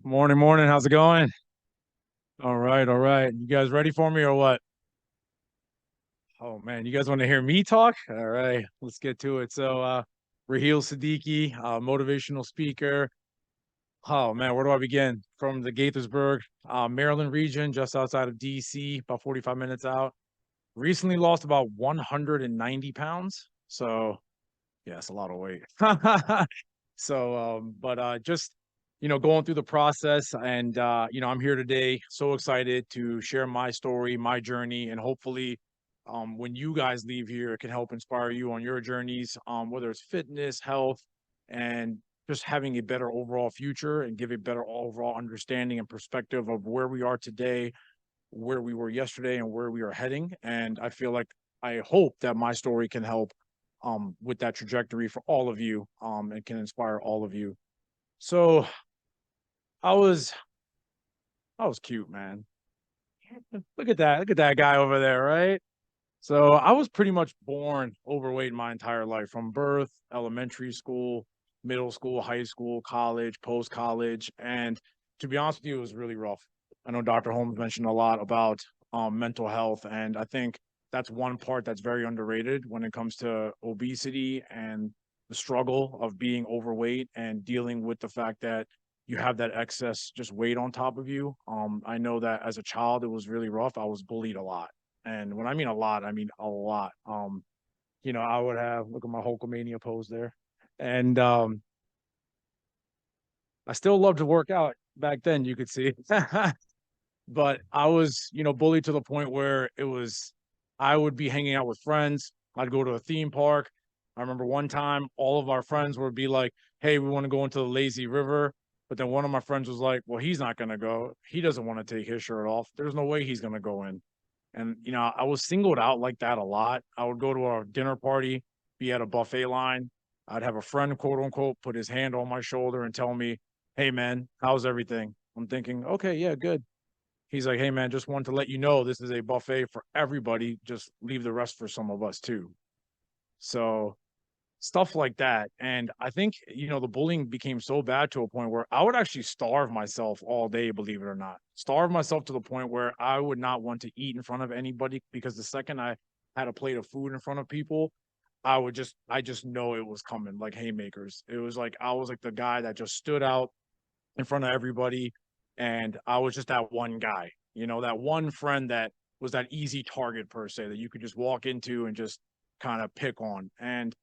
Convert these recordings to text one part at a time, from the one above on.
Morning, morning. How's it going? All right, all right. You guys ready for me or what? Oh man, you guys want to hear me talk? All right, let's get to it. Raheel Siddiqui, motivational speaker. Oh man, where do I begin? From the Gaithersburg, Maryland region, just outside of DC, about 45 minutes out. Recently lost about 190 pounds. So yeah, it's a lot of weight. Just going through the process, and I'm here today, so excited to share my story, my journey, and hopefully, when you guys leave here, it can help inspire you on your journeys, whether it's fitness, health, and just having a better overall future and give a better overall understanding and perspective of where we are today, where we were yesterday, and where we are heading. And I feel like I hope that my story can help with that trajectory for all of you, and can inspire all of you. So I was I was cute, man. Look at that. Look at that guy over there, right? So I was pretty much born overweight my entire life, from birth, elementary school, middle school, high school, college, post college. And to be honest with you, it was really rough. I know Dr. Holmes mentioned a lot about mental health, and I think that's one part that's very underrated when it comes to obesity and the struggle of being overweight and dealing with the fact that you have that excess just weight on top of you. I know that as a child, it was really rough. I was bullied a lot. And when I mean a lot, I mean a lot. I would have, look at my Hulkamania pose there. And I still love to work out back then, you could see. But I was, bullied to the point where I would be hanging out with friends. I'd go to a theme park. I remember one time all of our friends would be like, hey, we want to go into the lazy river. But then one of my friends was like, well, he's not going to go. He doesn't want to take his shirt off. There's no way he's going to go in. And, I was singled out like that a lot. I would go to a dinner party, be at a buffet line. I'd have a friend, quote unquote, put his hand on my shoulder and tell me, hey, man, how's everything? I'm thinking, okay, yeah, good. He's like, hey, man, just wanted to let you know this is a buffet for everybody. Just leave the rest for some of us too. So stuff like that. And I think, the bullying became so bad to a point where I would actually starve myself all day, believe it or not. Starve myself to the point where I would not want to eat in front of anybody, because the second I had a plate of food in front of people, I just know it was coming like haymakers. It was like I was like the guy that just stood out in front of everybody, and I was just that one guy, that one friend that was that easy target per se that you could just walk into and just kind of pick on. And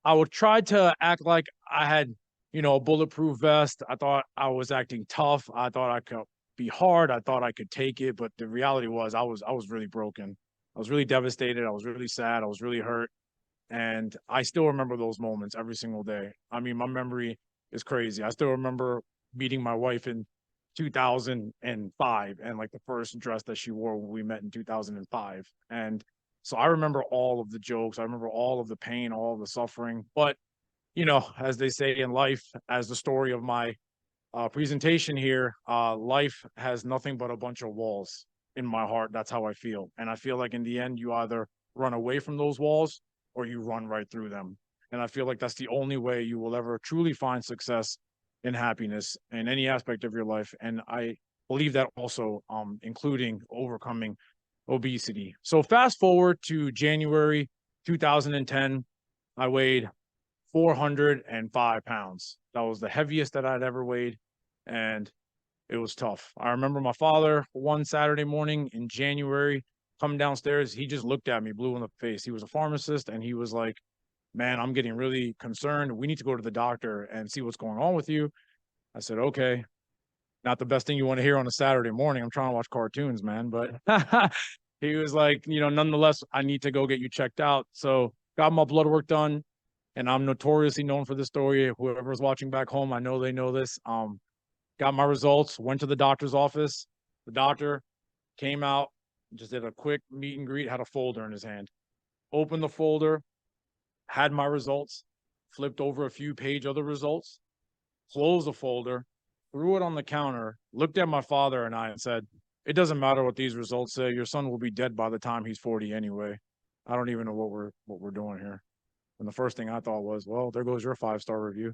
I would try to act like I had, a bulletproof vest. I thought I was acting tough. I thought I could be hard. I thought I could take it. But the reality was I was really broken. I was really devastated. I was really sad. I was really hurt. And I still remember those moments every single day. I mean, my memory is crazy. I still remember meeting my wife in 2005, and like the first dress that she wore when we met in 2005. And so I remember all of the jokes. I remember all of the pain, all of the suffering. But, as they say in life, as the story of my presentation here, life has nothing but a bunch of walls in my heart. That's how I feel. And I feel like in the end, you either run away from those walls or you run right through them. And I feel like that's the only way you will ever truly find success and happiness in any aspect of your life. And I believe that also, including overcoming obesity. So fast forward to January 2010, I weighed 405 pounds. That was the heaviest that I'd ever weighed. And it was tough. I remember my father one Saturday morning in January coming downstairs. He just looked at me, blue in the face. He was a pharmacist, and he was like, man, I'm getting really concerned. We need to go to the doctor and see what's going on with you. I said, okay. Not the best thing you want to hear on a Saturday morning. I'm trying to watch cartoons, man. But he was like, nonetheless, I need to go get you checked out. So got my blood work done. And I'm notoriously known for this story. Whoever's watching back home, I know they know this. Got my results, went to the doctor's office. The doctor came out, just did a quick meet and greet, had a folder in his hand. Opened the folder, had my results, flipped over a few page of the results, closed the folder, threw it on the counter, looked at my father and I and said, it doesn't matter what these results say. Your son will be dead by the time he's 40 anyway. I don't even know what we're doing here. And the first thing I thought was, well, there goes your 5-star review.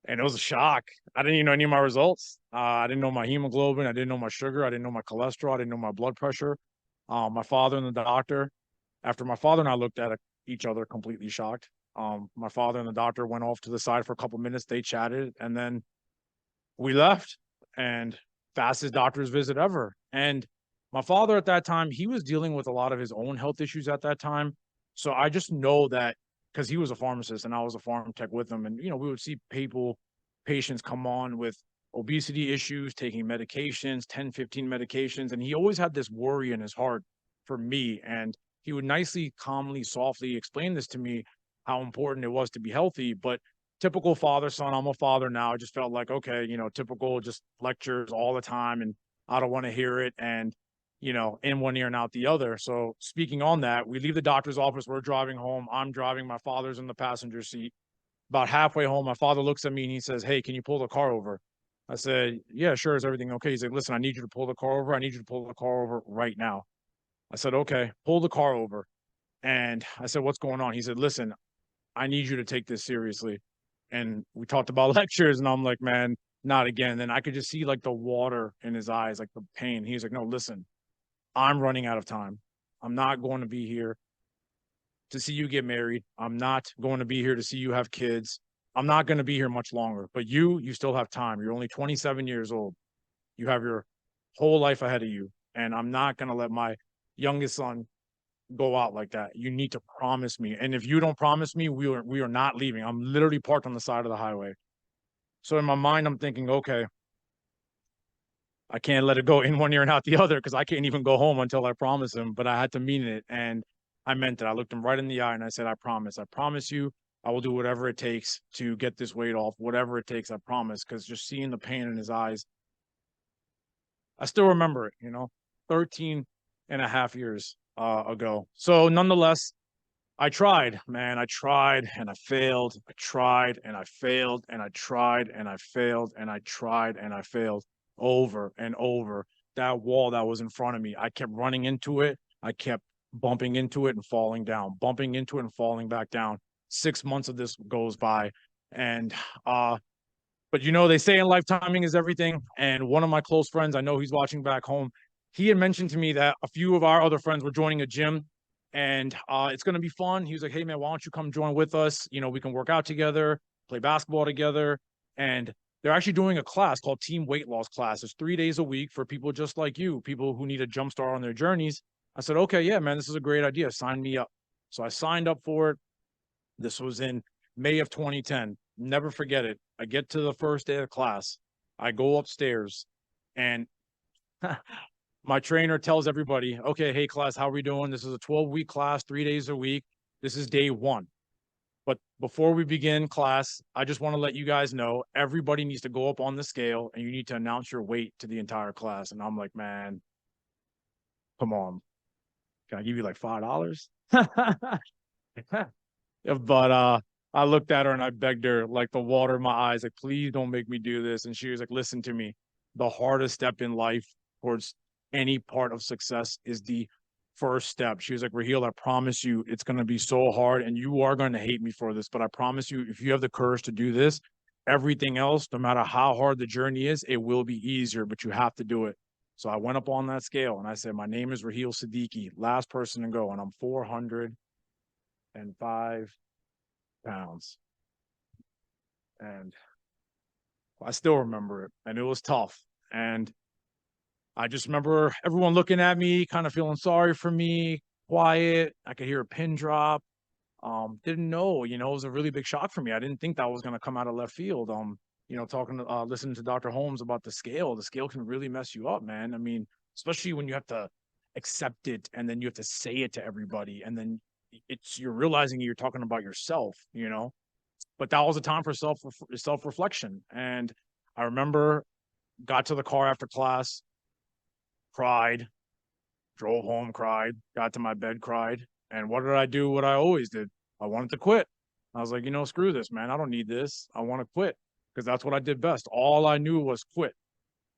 And it was a shock. I didn't even know any of my results. I didn't know my hemoglobin. I didn't know my sugar. I didn't know my cholesterol. I didn't know my blood pressure. My father and the doctor, after my father and I looked at each other completely shocked. My father and the doctor went off to the side for a couple minutes. They chatted, and then we left. And fastest doctor's visit ever. And my father at that time, he was dealing with a lot of his own health issues at that time. So I just know that because he was a pharmacist and I was a farm tech with him. And, we would see patients come on with obesity issues, taking medications, 10, 15 medications. And he always had this worry in his heart for me. And he would nicely, calmly, softly explain this to me, how important it was to be healthy. But typical father son, I'm a father now. I just felt like, okay, typical just lectures all the time, and I don't want to hear it. And in one ear and out the other. So speaking on that, we leave the doctor's office, we're driving home, I'm driving, my father's in the passenger seat. About halfway home, my father looks at me and he says, "Hey, can you pull the car over?" I said, "Yeah, sure. Is everything okay?" He's like, "Listen, I need you to pull the car over. I need you to pull the car over right now." I said, "Okay." Pull the car over. And I said, "What's going on?" He said, "Listen, I need you to take this seriously." And we talked about lectures, and I'm like, "Man, not again." And I could just see like the water in his eyes, like the pain. He's like, "No, listen, I'm running out of time. I'm not going to be here to see you get married. I'm not going to be here to see you have kids. I'm not going to be here much longer. But you still have time. You're only 27 years old. You have your whole life ahead of you. And I'm not going to let my youngest son go out like that. You need to promise me. And if you don't promise me, we are not leaving. I'm literally parked on the side of the highway." So in my mind, I'm thinking, okay, I can't let it go in one ear and out the other because I can't even go home until I promise him. But I had to mean it. And I meant it. I looked him right in the eye and I said, I promise you, I will do whatever it takes to get this weight off, whatever it takes, I promise." Because just seeing the pain in his eyes, I still remember it, 13 and a half years ago. So nonetheless, I tried, man. I tried and I failed. I tried and I failed and I tried and I failed and I tried and I failed over and over. That wall that was in front of me, I kept running into it. I kept bumping into it and falling down, bumping into it and falling back down. 6 months of this goes by. And but they say in life timing is everything. And one of my close friends, I know he's watching back home, he had mentioned to me that a few of our other friends were joining a gym, and it's going to be fun. He was like, "Hey man, why don't you come join with us? We can work out together, play basketball together." And they're actually doing a class called Team Weight Loss class. It's 3 days a week for people just like you, people who need a jump start on their journeys. I said, "Okay, yeah, man, this is a great idea. Sign me up." So I signed up for it. This was in May of 2010. Never forget it. I get to the first day of class. I go upstairs, and my trainer tells everybody, "Okay, hey class, how are we doing? This is a 12-week class, 3 days a week. This is day one. But before we begin class, I just want to let you guys know everybody needs to go up on the scale and you need to announce your weight to the entire class." And I'm like, "Man, come on. Can I give you like $5?" But I looked at her and I begged her, like the water in my eyes, like, "Please don't make me do this." And she was like, "Listen to me. The hardest step in life towards any part of success is the first step." She was like, "Raheel, I promise you it's going to be so hard and you are going to hate me for this, but I promise you, if you have the courage to do this, everything else, no matter how hard the journey is, it will be easier, but you have to do it." So I went up on that scale and I said, "My name is Raheel Siddiqui, last person to go, and I'm 405 pounds." And I still remember it, and it was tough. And I just remember everyone looking at me, kind of feeling sorry for me, quiet. I could hear a pin drop. Didn't know, it was a really big shock for me. I didn't think that was going to come out of left field. Talking to, listening to Dr. Holmes about the scale can really mess you up, man. I mean, especially when you have to accept it and then you have to say it to everybody. And then you're realizing you're talking about yourself. But that was a time for self-reflection. And I remember got to the car after class, cried, drove home, cried, got to my bed, cried. And what did I do? What I always did. I wanted to quit. I was like, screw this, man. I don't need this. I want to quit because that's what I did best. All I knew was quit.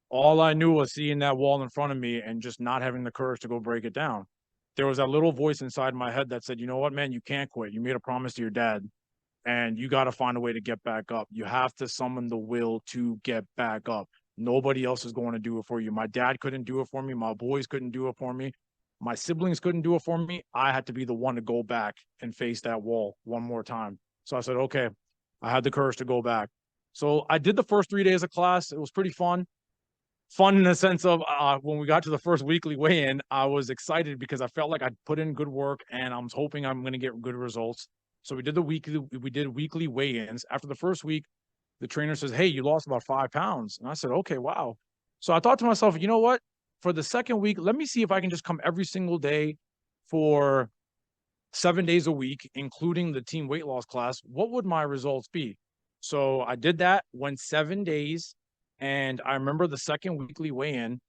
All I knew was seeing that wall in front of me and just not having the courage to go break it down. There was that little voice inside my head that said, "You know what, man, you can't quit. You made a promise to your dad." and you got to find a way to get back up. You have to summon the will to get back up. Nobody else is going to do it for you. My dad couldn't do it for me. My boys couldn't do it for me. My siblings couldn't do it for me. I had to be the one to go back and face that wall one more time. So I said, okay, I had the courage to go back. So I did the first 3 days of class. It was pretty fun. Fun in the sense of when we got to the first weekly weigh-in, I was excited because I felt like I'd put in good work and I was hoping I'm going to get good results. So we did weekly weigh-ins. After the first week, the trainer says, "Hey, you lost about 5 pounds." And I said, "Okay, wow." So I thought to myself, you know what? For the second week, let me see if I can just come every single day for 7 days a week, including the team weight loss class. What would my results be? So I did that, went 7 days. And I remember the second weekly weigh-in,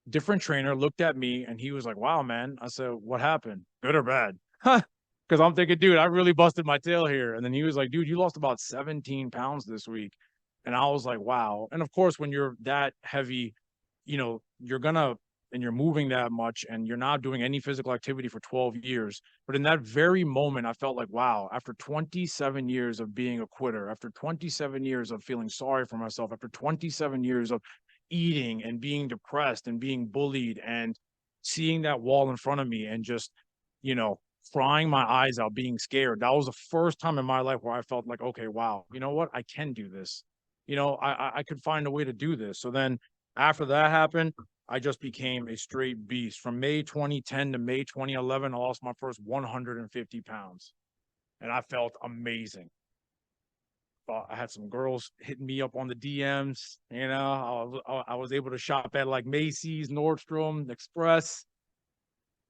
different trainer looked at me and he was like, "Wow, man." I said, "What happened? Good or bad?" Because I'm thinking, dude, I really busted my tail here. And then he was like, "Dude, you lost about 17 pounds this week." And I was like, wow. And of course, when you're that heavy, you're gonna, and you're moving that much and you're not doing any physical activity for 12 years. But in that very moment, I felt like, wow, after 27 years of being a quitter, after 27 years of feeling sorry for myself, after 27 years of eating and being depressed and being bullied and seeing that wall in front of me and just, you know, crying my eyes out, being scared. That was the first time in my life where I felt like, okay, wow, you know what? I can do this. I could find a way to do this. So then after that happened, I just became a straight beast. From May 2010 to May 2011, I lost my first 150 pounds. And I felt amazing. I had some girls hitting me up on the DMs. I was able to shop at like Macy's, Nordstrom, Express.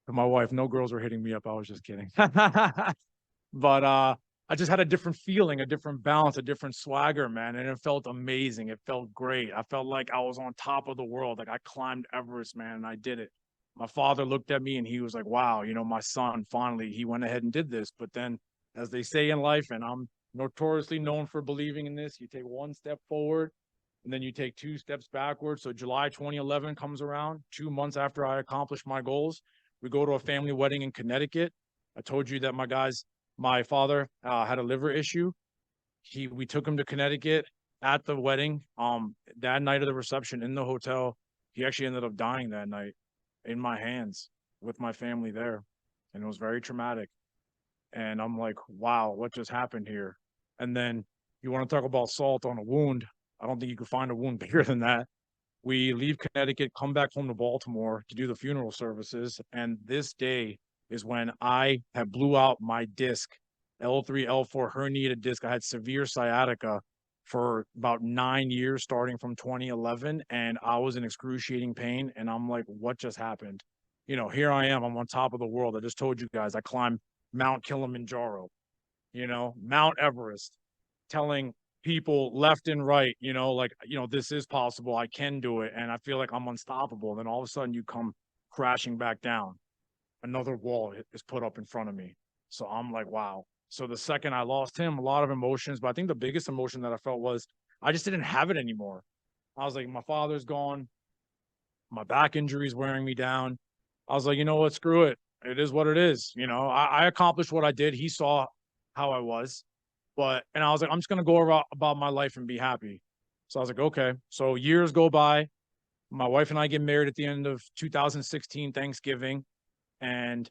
And my wife, no girls were hitting me up. I was just kidding. But I just had a different feeling, a different balance, a different swagger, man. And it felt amazing. It felt great. I felt like I was on top of the world. Like I climbed Everest, man, and I did it. My father looked at me and he was like, "Wow, my son finally, he went ahead and did this." But then, as they say in life, and I'm notoriously known for believing in this, you take one step forward and then you take two steps backwards. So July 2011 comes around, 2 months after I accomplished my goals. We go to a family wedding in Connecticut. I told you that my father had a liver issue. We took him to Connecticut at the wedding. That night of the reception in the hotel, he actually ended up dying that night in my hands with my family there. And it was very traumatic. And I'm like, wow, what just happened here? And then you want to talk about salt on a wound. I don't think you could find a wound bigger than that. We leave Connecticut, come back home to Baltimore to do the funeral services. And this day is when I had blew out my disc, L3, L4 herniated disc. I had severe sciatica for about 9 years, starting from 2011. And I was in excruciating pain. And I'm like, what just happened? Here I am. I'm on top of the world. I just told you guys I climbed Mount Kilimanjaro, Mount Everest, telling people left and right, this is possible. I can do it. And I feel like I'm unstoppable. And then all of a sudden you come crashing back down. Another wall is put up in front of me. So I'm like, wow. So the second I lost him, a lot of emotions, but I think the biggest emotion that I felt was I just didn't have it anymore. I was like, my father's gone. My back injury is wearing me down. I was like, you know what? Screw it. It is what it is. I accomplished what I did. He saw how I was. And I was like, I'm just going to go about my life and be happy. So I was like, okay. So years go by. My wife and I get married at the end of 2016, Thanksgiving. And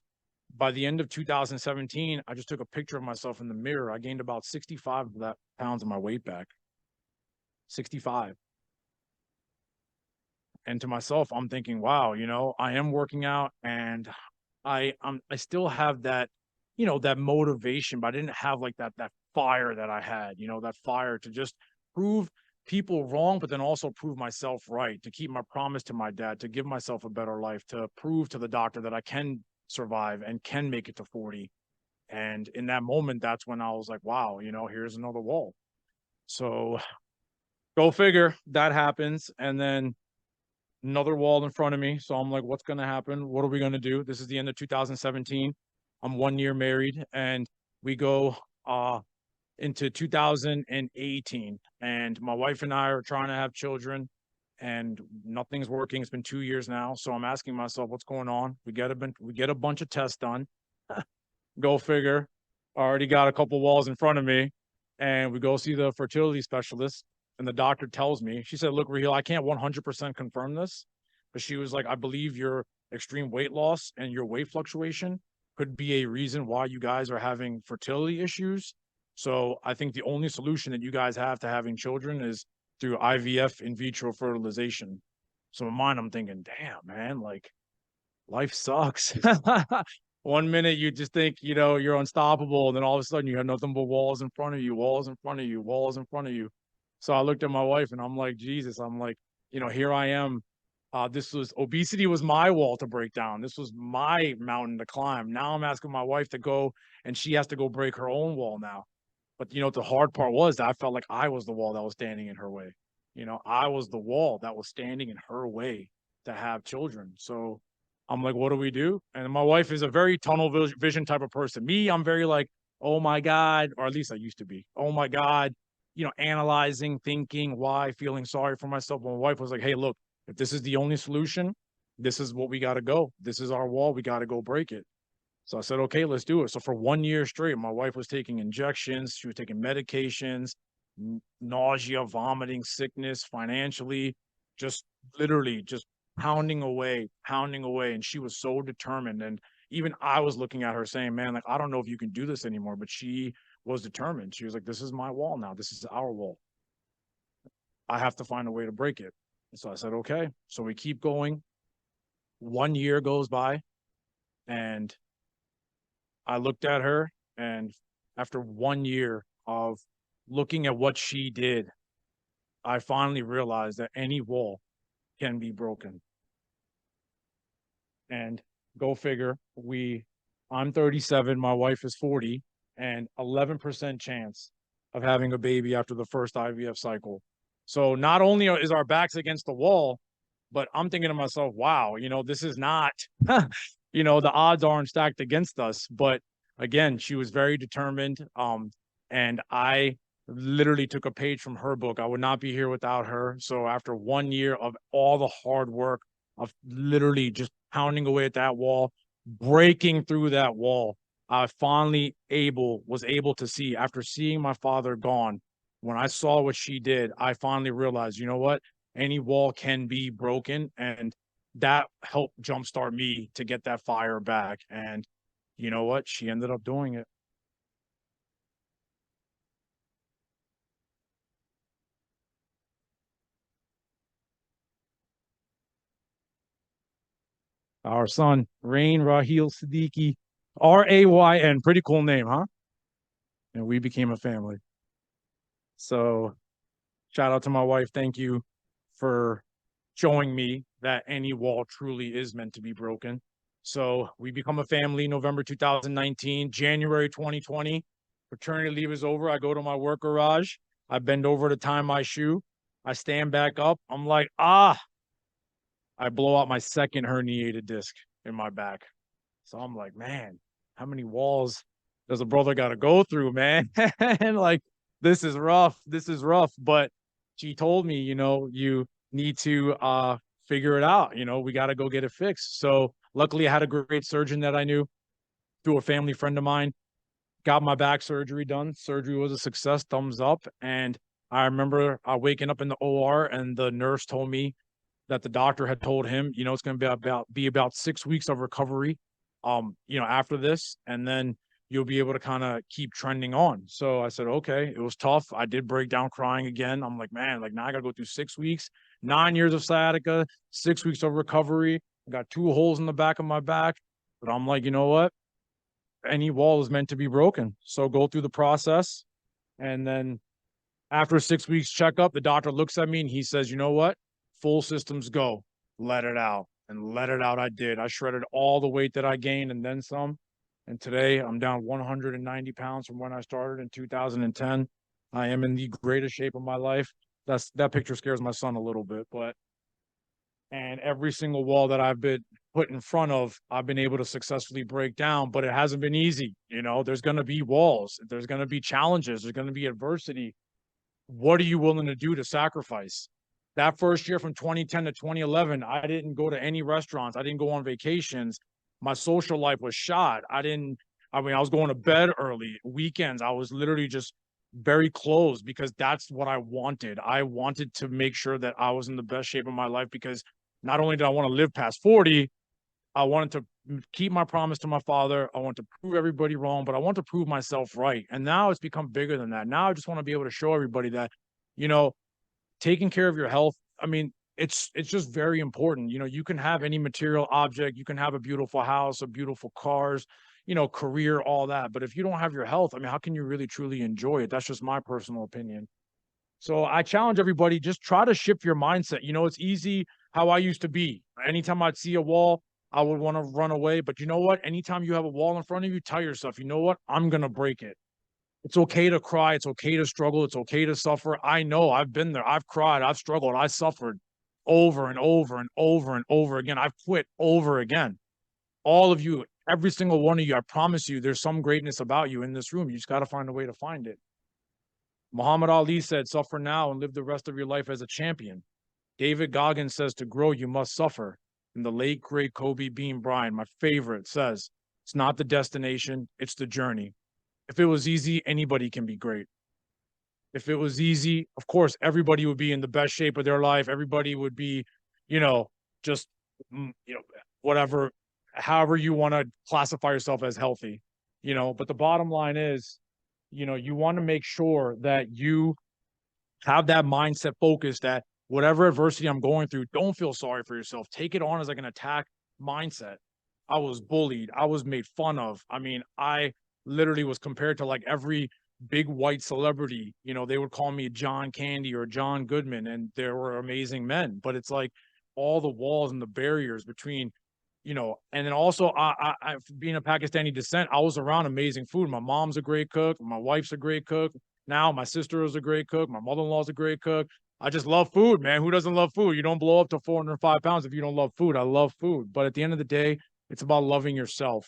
by the end of 2017, I just took a picture of myself in the mirror. I gained about 65 pounds of my weight back. 65. And to myself, I'm thinking, wow, I am working out and I still have that, that motivation, but I didn't have like that fire that I had, that fire to just prove people wrong, but then also prove myself right, to keep my promise to my dad, to give myself a better life, to prove to the doctor that I can survive and can make it to 40. And in that moment, that's when I was like, wow, here's another wall. So go figure, that happens. And then another wall in front of me. So I'm like, what's going to happen? What are we going to do? This is the end of 2017. I'm 1 year married and we go into 2018 and my wife and I are trying to have children and nothing's working. It's been 2 years now. So I'm asking myself, what's going on? We get a bunch of tests done. Go figure. Already got a couple walls in front of me. And we go see the fertility specialist, and the doctor tells me, she said, "Look, Raheel, I can't 100% confirm this," but she was like, "I believe your extreme weight loss and your weight fluctuation could be a reason why you guys are having fertility issues. So I think the only solution that you guys have to having children is through IVF, in vitro fertilization." So in mine, I'm thinking, damn, man, like life sucks. One minute you just think, you're unstoppable, and then all of a sudden you have nothing but walls in front of you, walls in front of you, walls in front of you. So I looked at my wife and I'm like, Jesus, I'm like, here I am. Obesity was my wall to break down. This was my mountain to climb. Now I'm asking my wife to go, and she has to go break her own wall now. But the hard part was that I felt like I was the wall that was standing in her way. I was the wall that was standing in her way to have children. So I'm like, what do we do? And my wife is a very tunnel vision type of person. Me, I'm very like, oh my God, or at least I used to be. Oh my God, analyzing, thinking, why, feeling sorry for myself. My wife was like, hey, look, if this is the only solution, this is what we got to go. This is our wall. We got to go break it. So I said, okay, let's do it. So for 1 year straight, my wife was taking injections. She was taking medications, nausea, vomiting, sickness, financially, just literally just pounding away, pounding away. And she was so determined. And even I was looking at her saying, man, like, I don't know if you can do this anymore. But she was determined. She was like, this is my wall now. This is our wall. I have to find a way to break it. And so I said, okay. So we keep going. 1 year goes by, and I looked at her, and after 1 year of looking at what she did, I finally realized that any wall can be broken. And go figure, I'm 37, my wife is 40, and 11% chance of having a baby after the first IVF cycle. So not only is our backs against the wall, but I'm thinking to myself, wow, this is not, the odds aren't stacked against us. But again, she was very determined. And I literally took a page from her book. I would not be here without her. So after 1 year of all the hard work of literally just pounding away at that wall, breaking through that wall, I finally was able to see, after seeing my father gone, when I saw what she did, I finally realized, you know what? Any wall can be broken. And that helped jumpstart me to get that fire back. And you know what? She ended up doing it. Our son, Raheel Siddiqui, Rayn. Pretty cool name, huh? And we became a family. So shout out to my wife. Thank you for showing me that any wall truly is meant to be broken. So we become a family November 2019, January 2020. Paternity leave is over. I go to my work garage. I bend over to tie my shoe. I stand back up. I'm like, I blow out my second herniated disc in my back. So I'm like, man, how many walls does a brother got to go through, man? And like, this is rough. This is rough. But she told me, you need to figure it out. We got to go get it fixed. So luckily I had a great surgeon that I knew through a family friend of mine. Got my back surgery done. Surgery was a success, thumbs up. And I remember waking up in the OR, and the nurse told me that the doctor had told him, it's going to be about 6 weeks of recovery, after this, and then you'll be able to kind of keep trending on. So I said, okay. It was tough. I did break down crying again. I'm like, man, like now I got to go through 6 weeks, 9 years of sciatica, 6 weeks of recovery. I got 2 holes in the back of my back, but I'm like, you know what? Any wall is meant to be broken. So go through the process. And then after 6 weeks checkup, the doctor looks at me and he says, you know what? Full systems go. Let it out. And let it out I did. I shredded all the weight that I gained and then some. And today I'm down 190 pounds from when I started in 2010. I am in the greatest shape of my life. That picture scares my son a little bit, and every single wall that I've been put in front of, I've been able to successfully break down, but it hasn't been easy. There's going to be walls. There's going to be challenges. There's going to be adversity. What are you willing to do to sacrifice? That first year from 2010 to 2011, I didn't go to any restaurants. I didn't go on vacations. My social life was shot. I was going to bed early. Weekends, I was literally just very closed because that's what I wanted. I wanted to make sure that I was in the best shape of my life because not only did I want to live past 40, I wanted to keep my promise to my father. I want to prove everybody wrong, but I want to prove myself right. And now it's become bigger than that. Now I just want to be able to show everybody that, you know, taking care of your health, I mean, it's just very important. You know, you can have any material object, you can have a beautiful house, a beautiful cars, you know, career, all that. But if you don't have your health, I mean, how can you really truly enjoy it? That's just my personal opinion. So I challenge everybody, just try to shift your mindset. You know, it's easy how I used to be. Anytime I'd see a wall, I would want to run away. But you know what? Anytime you have a wall in front of you, tell yourself, you know what? I'm going to break it. It's okay to cry. It's okay to struggle. It's okay to suffer. I know I've been there. I've cried. I've struggled. I suffered over and over and over and over again. I've quit over again. All of you, every single one of you, I promise you, there's some greatness about you in this room. You just got to find a way to find it. Muhammad Ali said, suffer now and live the rest of your life as a champion. David Goggins says, to grow, you must suffer. And the late, great Kobe Bean Bryant, my favorite, says, it's not the destination, it's the journey. If it was easy, anybody can be great. If it was easy, of course, everybody would be in the best shape of their life. Everybody would be, you know, just, you know, whatever, however you want to classify yourself as healthy, you know. But the bottom line is, you know, you want to make sure that you have that mindset focus that whatever adversity I'm going through, don't feel sorry for yourself. Take it on as like an attack mindset. I was bullied. I was made fun of. I mean, I literally was compared to like every big white celebrity. You know, they would call me John Candy or John Goodman, and there were amazing men. But it's like all the walls and the barriers between, you know, and then also I being a Pakistani descent, I was around amazing food. My mom's a great cook. My wife's a great cook. Now my sister is a great cook. My mother-in-law is a great cook. I just love food, man. Who doesn't love food? You don't blow up to 405 pounds if you don't love food. I love food. But at the end of the day, it's about loving yourself.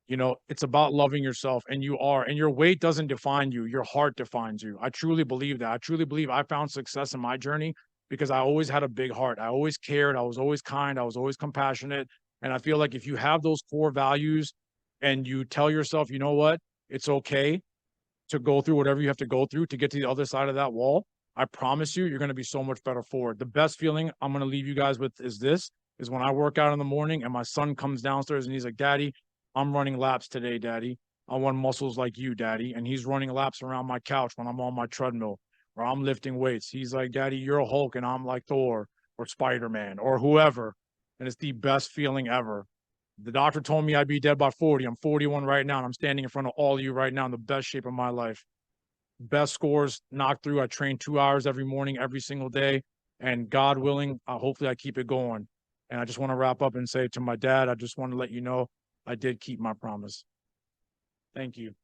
You know, it's about loving yourself, and you are. And your weight doesn't define you. Your heart defines you. I truly believe that. I truly believe I found success in my journey because I always had a big heart. I always cared. I was always kind. I was always compassionate. And I feel like if you have those core values and you tell yourself, you know what, it's okay to go through whatever you have to go through to get to the other side of that wall, I promise you, you're going to be so much better for it. The best feeling I'm going to leave you guys with is this, is when I work out in the morning and my son comes downstairs and he's like, Daddy, I'm running laps today, Daddy. I want muscles like you, Daddy. And he's running laps around my couch when I'm on my treadmill or I'm lifting weights. He's like, Daddy, you're a Hulk and I'm like Thor or Spider-Man or whoever. And it's the best feeling ever. The doctor told me I'd be dead by 40. I'm 41 right now, and I'm standing in front of all of you right now in the best shape of my life. Best scores knocked through. I train 2 hours every morning, every single day. And God willing, hopefully I keep it going. And I just want to wrap up and say to my dad, I just want to let you know I did keep my promise. Thank you.